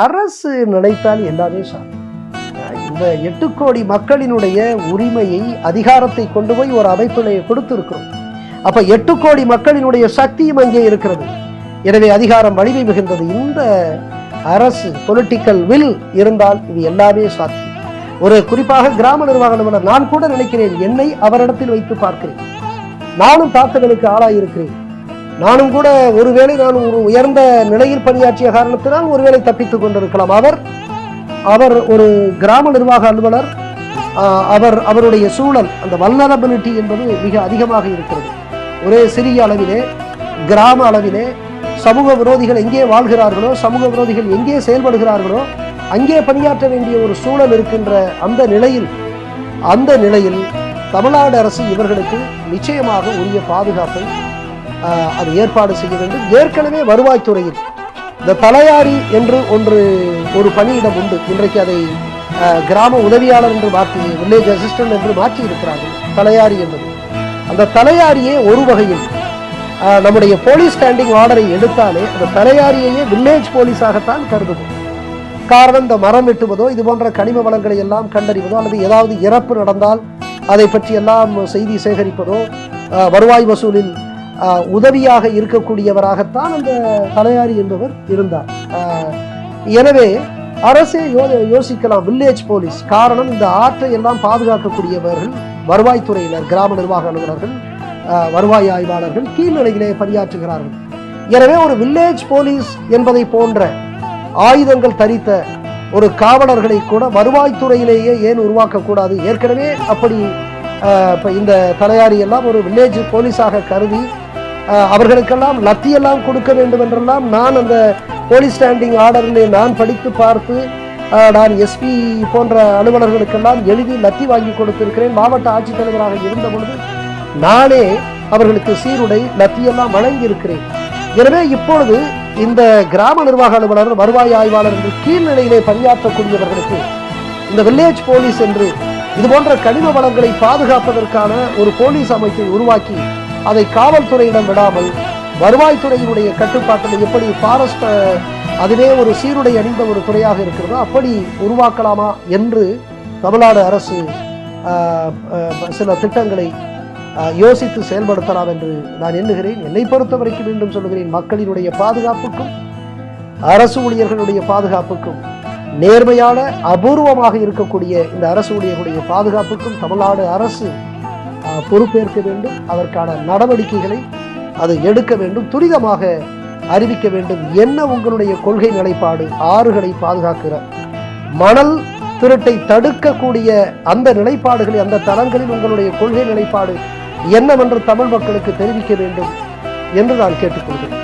அரசு நினைத்தால் எல்லாமே சாத்தியம். இந்த 8 கோடி மக்களினுடைய உரிமையை, அதிகாரத்தை கொண்டு போய் ஒரு அமைப்பிலே கொடுத்திருக்கிறோம். அப்ப 8 கோடி மக்களினுடைய சக்தியும் அங்கே இருக்கிறது. எனவே அதிகாரம் வலிமை மிகுந்தது. இந்த அரசு பொலிட்டிக்கல் வில் இருந்தால் இது எல்லாமே சாத்தியம். ஒரு குறிப்பாக கிராம நிர்வாக அலுவலர், நான் கூட நினைக்கிறேன், என்னை அவரிடத்தில் வைத்து பார்க்கிறேன். நானும் தாக்குதலுக்கு ஆளாயிருக்கிறேன். நானும் கூட ஒருவேளை நான் ஒரு உயர்ந்த நிலையில் பணியாற்றிய காரணத்தினால் ஒருவேளை தப்பித்துக் கொண்டிருக்கலாம். அவர் ஒரு கிராம நிர்வாக அலுவலர். அவருடைய சூழல், அந்த வல்னரபிலிட்டி என்பது மிக அதிகமாக இருக்கிறது. ஒரே சிறிய அளவிலே, கிராம அளவிலே சமூக விரோதிகள் எங்கே வாழ்கிறார்களோ, சமூக விரோதிகள் எங்கே செயல்படுகிறார்களோ அங்கே பணியாற்ற வேண்டிய ஒரு சூழல் இருக்கின்ற அந்த நிலையில் தமிழ்நாடு அரசு இவர்களுக்கு நிச்சயமாக உரிய பாதுகாப்பை அது ஏற்பாடு செய்ய வேண்டும். ஏற்கனவே வருவாய்த்துறையில் இந்த தலையாரி என்று ஒரு பணியிடம் உண்டு. இன்றைக்கு அதை கிராம உதவியாளர் என்று மாற்றி, வில்லேஜ் அசிஸ்டன்ட் என்று மாற்றி இருக்கிறார்கள். தலையாரி என்பது, அந்த தலையாரியே ஒரு வகையில் நம்முடைய போலீஸ் ஸ்டாண்டிங் ஆர்டரை எடுத்தாலே அந்த தலையாரியையே வில்லேஜ் போலீஸாகத்தான் கருதுவோம். காரணம், இந்த மரம் வெட்டுவதோ, இது போன்ற கனிம வளங்களை எல்லாம் கண்டறிவதோ, அல்லது ஏதாவது இறப்பு நடந்தால் அதை பற்றி எல்லாம் செய்தி சேகரிப்பதோ, வருவாய் வசூலில் உதவியாக இருக்கக்கூடியவராகத்தான் அந்த தலையாரி என்பவர் இருந்தார். எனவே அரசே யோசிக்கலாம் வில்லேஜ் போலீஸ். காரணம், இந்த ஆற்றை எல்லாம் பாதுகாக்கக்கூடியவர்கள் வருவாய்த்துறையினர், கிராம நிர்வாக அலுவலர்கள், வருவாய் ஆய்வாளர்கள் கீழ்நிலையிலே பணியாற்றுகிறார்கள். எனவே ஒரு வில்லேஜ் போலீஸ் என்பதை போன்ற ஆயுதங்கள் தரித்த ஒரு காவலர்களை கூட வருவாய்த்துறையிலேயே ஏன் உருவாக்கக்கூடாது? ஏற்கனவே அப்படி இந்த தலையாரி எல்லாம் ஒரு வில்லேஜ் போலீஸாக கருதி அவர்களுக்கெல்லாம் லத்தியெல்லாம் கொடுக்க வேண்டும் என்றெல்லாம் நான் அந்த போலீஸ் ஸ்டாண்டிங் ஆர்டரிலே நான் படித்து பார்த்து நான் எஸ்பி போன்ற அலுவலர்களுக்கெல்லாம் எழுதி லத்தி வாங்கி கொடுத்திருக்கிறேன். மாவட்ட ஆட்சித்தலைவராக இருந்த பொழுது நானே அவர்களுக்கு சீருடை லத்தியெல்லாம் வழங்கி இருக்கிறேன். எனவே இப்பொழுது இந்த கிராம நிர்வாக அலுவலர், வருவாய் ஆய்வாளர் என்று கீழ்நிலையிலே பணியாற்றக்கூடியவர்களுக்கு இந்த வில்லேஜ் போலீஸ் என்று இது போன்ற கனிம வளங்களை பாதுகாப்பதற்கான ஒரு போலீஸ் அமைப்பை உருவாக்கி அதை காவல்துறையிடம் விடாமல் வருவாய்த்துறையினுடைய கட்டுப்பாட்டில் எப்படி ஃபாரஸ்ட் அதுவே ஒரு சீருடை அணிந்த ஒரு துறையாக இருக்கிறதோ அப்படி உருவாக்கலாமா என்று தமிழ்நாடு அரசு சில திட்டங்களை யோசித்து செயல்படுத்தலாம் என்று நான் எண்ணுகிறேன். என்னை பொறுத்த வரைக்கும் மீண்டும் சொல்லுகிறேன், மக்களினுடைய பாதுகாப்புக்கும் அரசு ஊழியர்களுடைய பாதுகாப்புக்கும், நேர்மையான அபூர்வமாக இருக்கக்கூடிய இந்த அரசு ஊழியர்களுடைய பாதுகாப்புக்கும் தமிழ்நாடு அரசு பொறுப்பேற்க வேண்டும். அதற்கான நடவடிக்கைகளை அது எடுக்க வேண்டும், துரிதமாக அறிவிக்க வேண்டும். என்ன உங்களுடைய கொள்கை நிலைப்பாடு? ஆறுகளை பாதுகாக்கிற, மணல் திருட்டை தடுக்கக்கூடிய அந்த நிலைப்பாடுகளை, அந்த தளங்களில் உங்களுடைய கொள்கை நிலைப்பாடு என்னவென்று தமிழ் மக்களுக்கு தெரிவிக்க வேண்டும் என்று நான் கேட்டுக்கொள்கிறேன்.